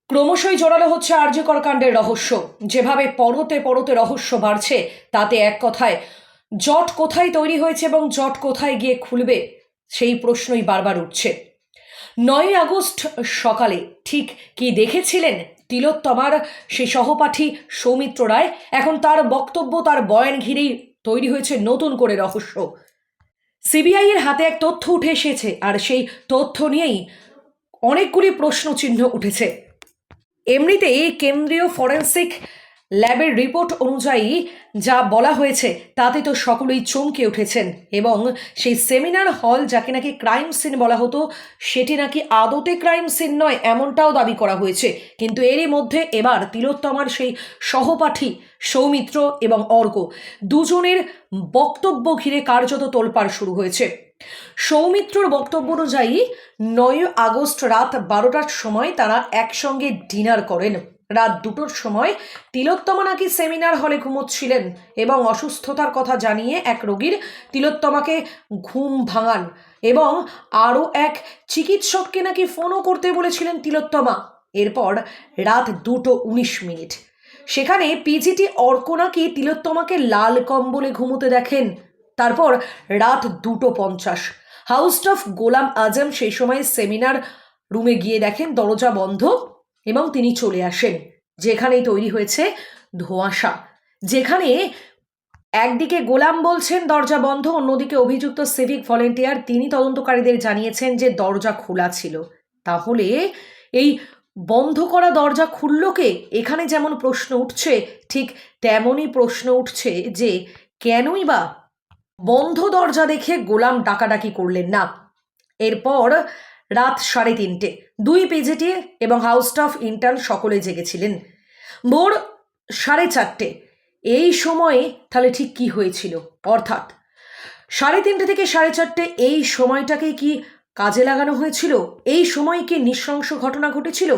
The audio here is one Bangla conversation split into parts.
ক্রমশই জোরালো হচ্ছে আরজি কর কাণ্ডের রহস্য। যেভাবে পরতে পরতে রহস্য বাড়ছে, তাতে এক কথায় জট কোথায় তৈরি হয়েছে এবং জট কোথায় গিয়ে খুলবে, সেই প্রশ্নই বারবার উঠছে। 9ই আগস্ট সকালে ঠিক কি দেখেছিলেন তিলোত্তমার সেই সহপাঠী সৌমিত্র রায়? এখন তার বক্তব্য, তার বয়ান ঘিরেই তৈরি হয়েছে নতুন করে রহস্য। সিবিআই এর হাতে এক তথ্য উঠে এসেছে, আর সেই তথ্য নিয়েই অনেকগুলি প্রশ্ন চিহ্ন উঠেছে। এমনিতেই কেন্দ্রীয় ফরেন্সিক ল্যাবের রিপোর্ট অনুযায়ী যা বলা হয়েছে তাতে তো সকলেই চমকে উঠেছেন, এবং সেই সেমিনার হল যাকে নাকি ক্রাইম সিন বলা হতো, সেটি নাকি আদতে ক্রাইম সিন নয় এমনটাও দাবি করা হয়েছে। কিন্তু এরই মধ্যে এবার তিলোত্তমার সেই সহপাঠী সৌমিত্র এবং অর্ক দুজনের বক্তব্য ঘিরে কার্যত তোলপাড় শুরু হয়েছে। সৌমিত্রর বক্তব্য অনুযায়ী 9ই আগস্ট রাত 12টার সময় তারা একসঙ্গে ডিনার করেন। রাত 2টোর সময় তিলোত্তমা নাকি সেমিনার হলে ঘুমোচ্ছিলেন এবং অসুস্থতার কথা জানিয়ে এক রোগীর তিলোত্তমাকে ঘুম ভাঙান, এবং আরও এক চিকিৎসককে নাকি ফোনও করতে বলেছিলেন তিলোত্তমা। এরপর রাত 2:19 সেখানে পিজিটি অর্ক নাকি তিলোত্তমাকে লাল কম্বলে ঘুমোতে দেখেন। তারপর রাত 2:50 হাউস স্টাফ গোলাম আজম সেই সময় সেমিনার রুমে গিয়ে দেখেন দরজা বন্ধ এবং তিনি চলে আসেন। যেখানেই তৈরি হয়েছে ধোঁয়াশা, যেখানে একদিকে গোলাম বলছেন দরজা বন্ধ, অন্যদিকে অভিযুক্ত সিভিক ভলেন্টিয়ার তিনি তদন্তকারীদের জানিয়েছেন যে দরজা খোলা ছিল। তাহলে এই বন্ধ করা দরজা খুলল কে? এখানে যেমন প্রশ্ন উঠছে, ঠিক তেমনই প্রশ্ন উঠছে যে কেনই বা বন্ধ দরজা দেখে গোলাম ডাকাডাকি করলেন না। এরপর রাত 3:30 দুই পিজিটি এবং হাউস স্টাফ ইন্টার্ন সকলে জেগেছিলেন। ভোর 4:30 এই সময়ে তাহলে ঠিক কি হয়েছিল? অর্থাৎ 3:30 থেকে 4:30 এই সময়টাকে কি কাজে লাগানো হয়েছিল? এই সময় কি নৃশংস ঘটনা ঘটেছিল?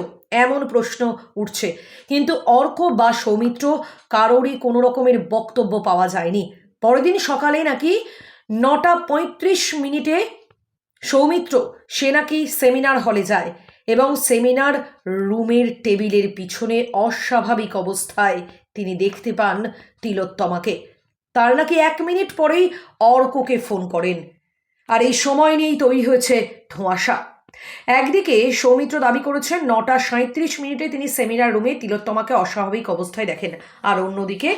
এমন প্রশ্ন উঠছে। কিন্তু অর্ক বা সৌমিত্র কারোরই কোনো রকমের বক্তব্য পাওয়া যায়নি। পরের দিন সকালে নাকি 9:35 সৌমিত্র সে নাকি সেমিনার হলে যায় এবং সেমিনার রুমের টেবিলের পিছনে অস্বাভাবিক অবস্থায় তিনি দেখতে পান তিলোত্তমাকে। তার নাকি 1 মিনিট পরেই অর্ককে ফোন করেন, আর এই সময় নিয়েই তৈরি হয়েছে ধোঁয়াশা। একদিকে সৌমিত্র দাবি করেছেন 9:37 তিনি সেমিনার রুমে তিলোত্তমাকে অস্বাভাবিক অবস্থায় দেখেন, আর অন্যদিকে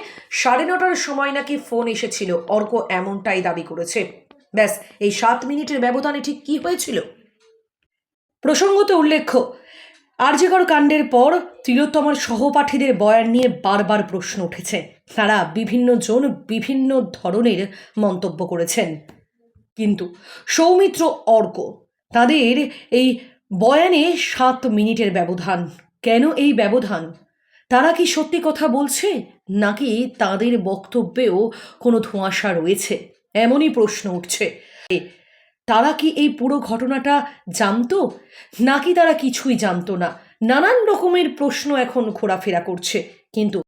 9:30টার সময় নাকি ফোন এসেছিল। অর্ক এমনটাই দাবি করেছে। ব্যাস, এই 7 মিনিটের ব্যবধানে ঠিক কি হয়েছিল? প্রসঙ্গত উল্লেখ্য, আরজি কর কাণ্ডের পর তিলোত্তমার সহপাঠীদের বয়ান নিয়ে বারবার প্রশ্ন উঠেছে। তারা বিভিন্ন জন বিভিন্ন ধরনের মন্তব্য করেছেন, কিন্তু সৌমিত্র অর্ক তাদের এই বয়ানে 7 মিনিটের ব্যবধান। কেন এই ব্যবধান? তারা কি সত্যি কথা বলছে, নাকি তাদের বক্তব্যেও কোনো ধোঁয়াশা রয়েছে? এমনই প্রশ্ন উঠছে। তারা কি এই পুরো ঘটনাটা জানতো, নাকি তারা কিছুই জানতো না? নানান রকমের প্রশ্ন এখন ঘোরাফেরা করছে, কিন্তু